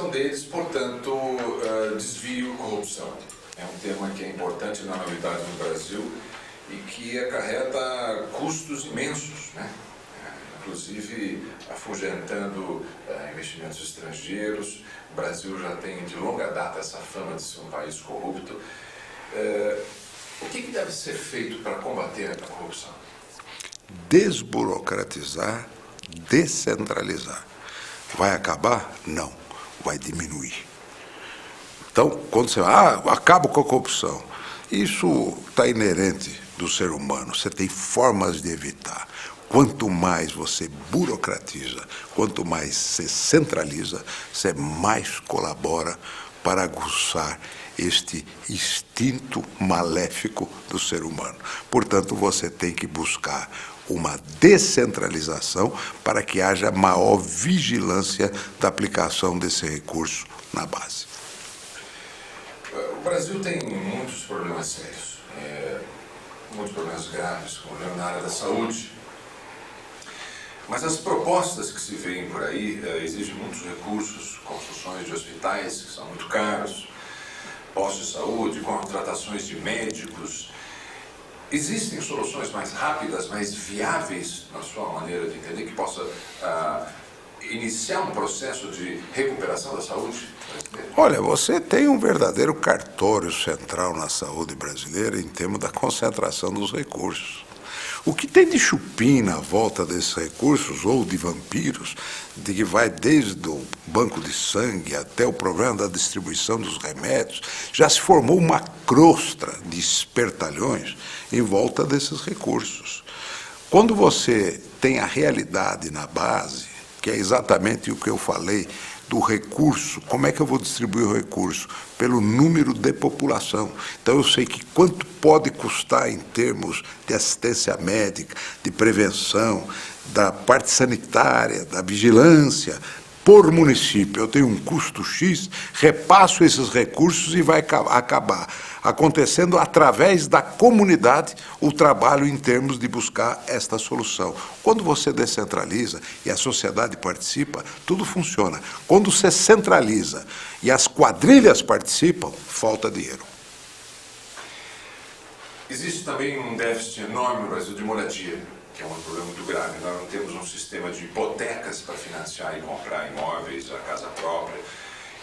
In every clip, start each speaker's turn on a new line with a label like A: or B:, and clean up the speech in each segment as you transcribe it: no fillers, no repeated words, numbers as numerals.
A: são deles, portanto, desvio e corrupção. É um tema que é importante na novidade no Brasil e que acarreta custos imensos, né? Inclusive afugentando investimentos estrangeiros. O Brasil já tem de longa data essa fama de ser um país corrupto. O que deve ser feito para combater a corrupção?
B: Desburocratizar, descentralizar. Vai acabar? Não, vai diminuir. Então, quando você acaba com a corrupção, isso está inerente do ser humano, você tem formas de evitar. Quanto mais você burocratiza, quanto mais você centraliza, você mais colabora para aguçar este instinto maléfico do ser humano. Portanto, você tem que buscar uma descentralização para que haja maior vigilância da aplicação desse recurso na base.
A: O Brasil tem muitos problemas sérios, muitos problemas graves, como na área da saúde. Mas as propostas que se veem por aí exigem muitos recursos, construções de hospitais que são muito caros, postos de saúde, contratações de médicos. Existem soluções mais rápidas, mais viáveis, na sua maneira de entender, que possa iniciar um processo de recuperação da saúde brasileira?
B: Olha, você tem um verdadeiro cartório central na saúde brasileira em termos da concentração dos recursos. O que tem de chupim na volta desses recursos, ou de vampiros, de que vai desde o banco de sangue até o problema da distribuição dos remédios, já se formou uma crosta de espertalhões em volta desses recursos. Quando você tem a realidade na base, que é exatamente o que eu falei, do recurso, como é que eu vou distribuir o recurso? Pelo número de população. Então eu sei que quanto pode custar em termos de assistência médica, de prevenção, da parte sanitária, da vigilância, por município. Eu tenho um custo X, repasso esses recursos e vai acabar acontecendo através da comunidade o trabalho em termos de buscar esta solução. Quando você descentraliza e a sociedade participa, tudo funciona. Quando você centraliza e as quadrilhas participam, falta dinheiro.
A: Existe também um déficit enorme no Brasil de moradia, que é um problema muito grave. Nós não temos um sistema de hipotecas para financiar e comprar imóveis, a casa própria.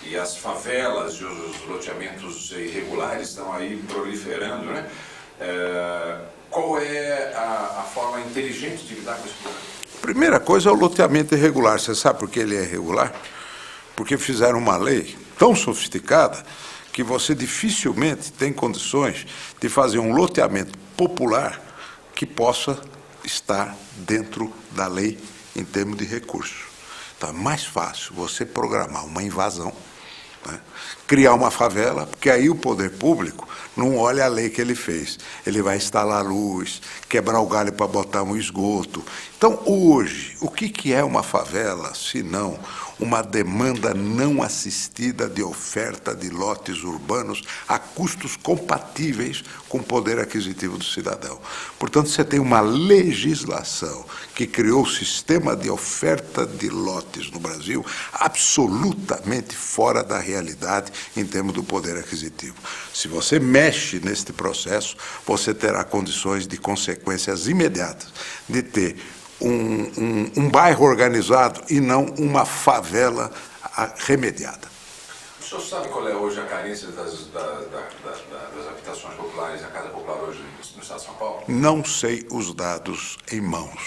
A: E as favelas e os loteamentos irregulares estão aí proliferando, né? Qual é a forma inteligente de lidar com esse problema?
B: Primeira coisa é o loteamento irregular. Você sabe por que ele é irregular? Porque fizeram uma lei tão sofisticada que você dificilmente tem condições de fazer um loteamento popular que possa estar dentro da lei em termos de recursos. Então é mais fácil você programar uma invasão, né? Criar uma favela, porque aí o poder público não olha a lei que ele fez. Ele vai instalar luz, quebrar o galho para botar um esgoto. Então, hoje, o que é uma favela, se não uma demanda não assistida de oferta de lotes urbanos a custos compatíveis com o poder aquisitivo do cidadão? Portanto, você tem uma legislação que criou o sistema de oferta de lotes no Brasil absolutamente fora da realidade em termos do poder aquisitivo. Se você mexe neste processo, você terá condições de consequências imediatas de ter um bairro organizado e não uma favela remediada.
A: O senhor sabe qual é hoje a carência das habitações populares, a casa popular hoje no estado de São Paulo?
B: Não sei os dados em mãos,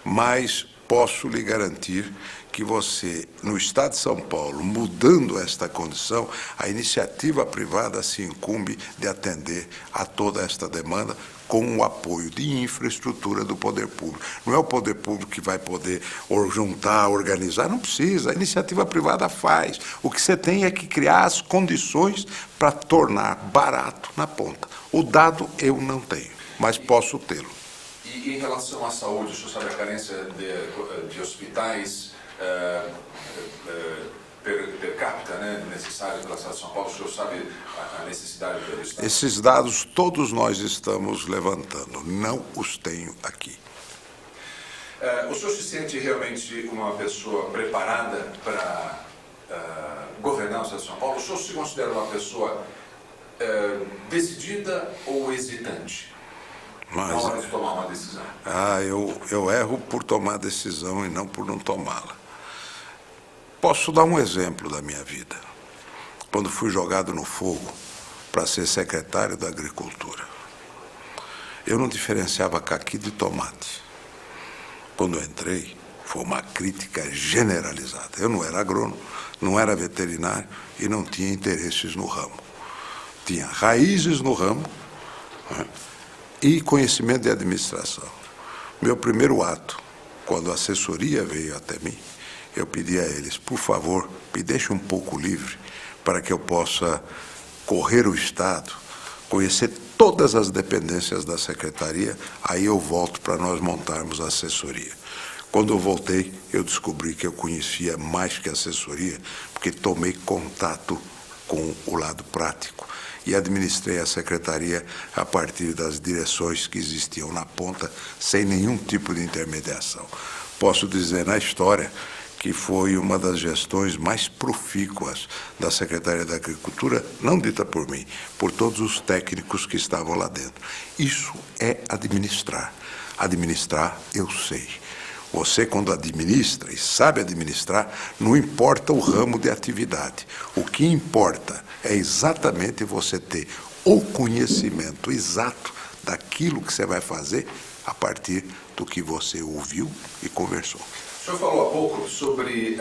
B: mas posso lhe garantir que você, no estado de São Paulo, mudando esta condição, a iniciativa privada se incumbe de atender a toda esta demanda com o apoio de infraestrutura do poder público. Não é o poder público que vai poder juntar, organizar, não precisa, a iniciativa privada faz. O que você tem é que criar as condições para tornar barato na ponta. O dado eu não tenho, mas posso tê-lo.
A: E em relação à saúde, o senhor sabe a carência de hospitais per capita, né, necessários pela cidade de São Paulo? O senhor sabe a necessidade do estado?
B: Esses dados todos nós estamos levantando, não os tenho aqui.
A: O senhor se sente realmente uma pessoa preparada para governar o Estado de São Paulo, o senhor se considera uma pessoa decidida ou hesitante na hora de tomar uma decisão?
B: Eu erro por tomar decisão e não por não tomá-la. Posso dar um exemplo da minha vida. Quando fui jogado no fogo para ser secretário da Agricultura, eu não diferenciava caqui de tomate. Quando eu entrei, foi uma crítica generalizada. Eu não era agrônomo, não era veterinário e não tinha interesses no ramo. Tinha raízes no ramo, né, e conhecimento de administração. Meu primeiro ato, quando a assessoria veio até mim, eu pedi a eles, por favor, me deixe um pouco livre para que eu possa correr o Estado, conhecer todas as dependências da secretaria, aí eu volto para nós montarmos a assessoria. Quando eu voltei, eu descobri que eu conhecia mais que a assessoria, porque tomei contato com o lado prático e administrei a secretaria a partir das direções que existiam na ponta, sem nenhum tipo de intermediação. Posso dizer na história que foi uma das gestões mais profícuas da Secretaria da Agricultura, não dita por mim, por todos os técnicos que estavam lá dentro. Isso é administrar. Administrar, eu sei. Você, quando administra e sabe administrar, não importa o ramo de atividade. O que importa é exatamente você ter o conhecimento exato daquilo que você vai fazer a partir do que você ouviu e conversou.
A: O senhor falou há pouco sobre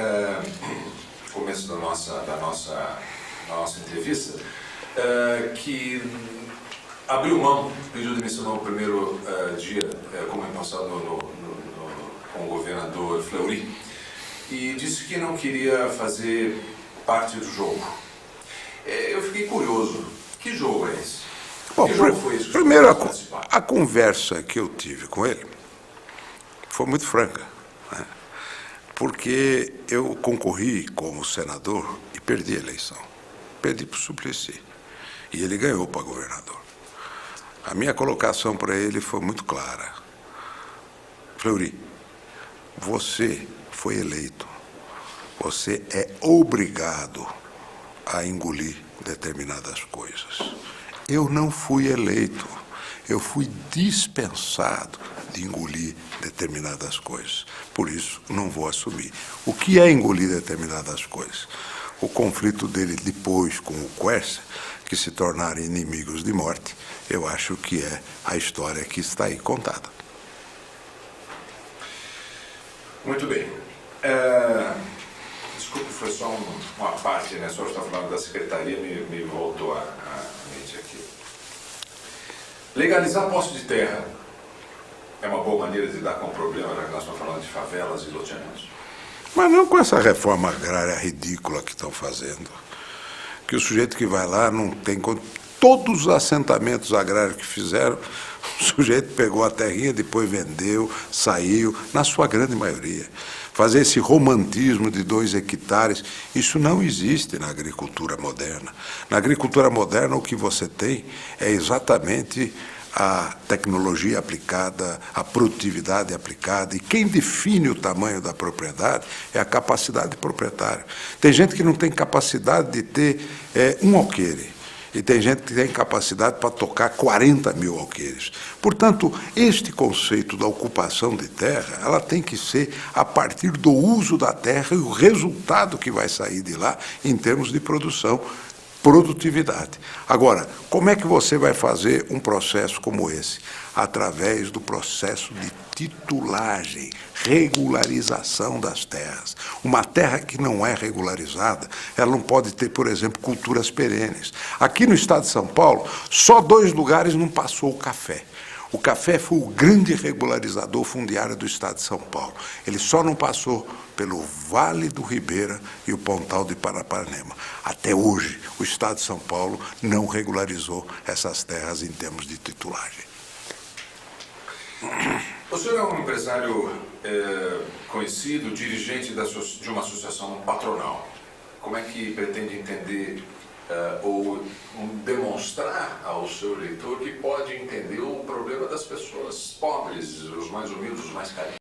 A: o começo da nossa entrevista, que abriu mão, pediu demissão no primeiro dia, como empossado com o governador Fleury, e disse que não queria fazer parte do jogo. Eu fiquei curioso. Que jogo é esse?
B: Bom,
A: que jogo foi esse?
B: Primeiro, a conversa que eu tive com ele foi muito franca, né? Porque eu concorri como senador e perdi a eleição. Perdi para o Suplicy. E ele ganhou para governador. A minha colocação para ele foi muito clara. Fleury, você foi eleito. Você é obrigado a engolir determinadas coisas. Eu não fui eleito. Eu fui dispensado de engolir determinadas coisas. Por isso, não vou assumir. O que é engolir determinadas coisas? O conflito dele depois com o Quercia, que se tornaram inimigos de morte, eu acho que é a história que está aí contada.
A: Muito bem. Desculpe, foi só uma parte, né? Só está falando da secretaria, me voltou a mente aqui. Legalizar posse de terra é uma boa maneira de lidar com o problema, já que nós estamos falando de favelas e loteamentos?
B: Mas não com essa reforma agrária ridícula que estão fazendo. Que o sujeito que vai lá não tem... Todos os assentamentos agrários que fizeram, o sujeito pegou a terrinha, depois vendeu, saiu, na sua grande maioria. Fazer esse romantismo de 2 hectares, isso não existe na agricultura moderna. Na agricultura moderna, o que você tem é exatamente a tecnologia aplicada, a produtividade aplicada, e quem define o tamanho da propriedade é a capacidade proprietária. Tem gente que não tem capacidade de ter um alqueire, e tem gente que tem capacidade para tocar 40 mil alqueires. Portanto, este conceito da ocupação de terra, ela tem que ser a partir do uso da terra e o resultado que vai sair de lá em termos de produtividade. Agora, como é que você vai fazer um processo como esse? Através do processo de titulagem, regularização das terras. Uma terra que não é regularizada, ela não pode ter, por exemplo, culturas perenes. Aqui no estado de São Paulo, só 2 lugares não passou o café. O café foi o grande regularizador fundiário do estado de São Paulo. Ele só não passou pelo Vale do Ribeira e o Pontal de Paranapanema. Até hoje, o estado de São Paulo não regularizou essas terras em termos de titulagem.
A: O senhor é um empresário conhecido, dirigente de uma associação patronal. Como é que pretende entender ou demonstrar ao seu eleitor que pode entender o problema das pessoas pobres, os mais humildes, os mais carentes?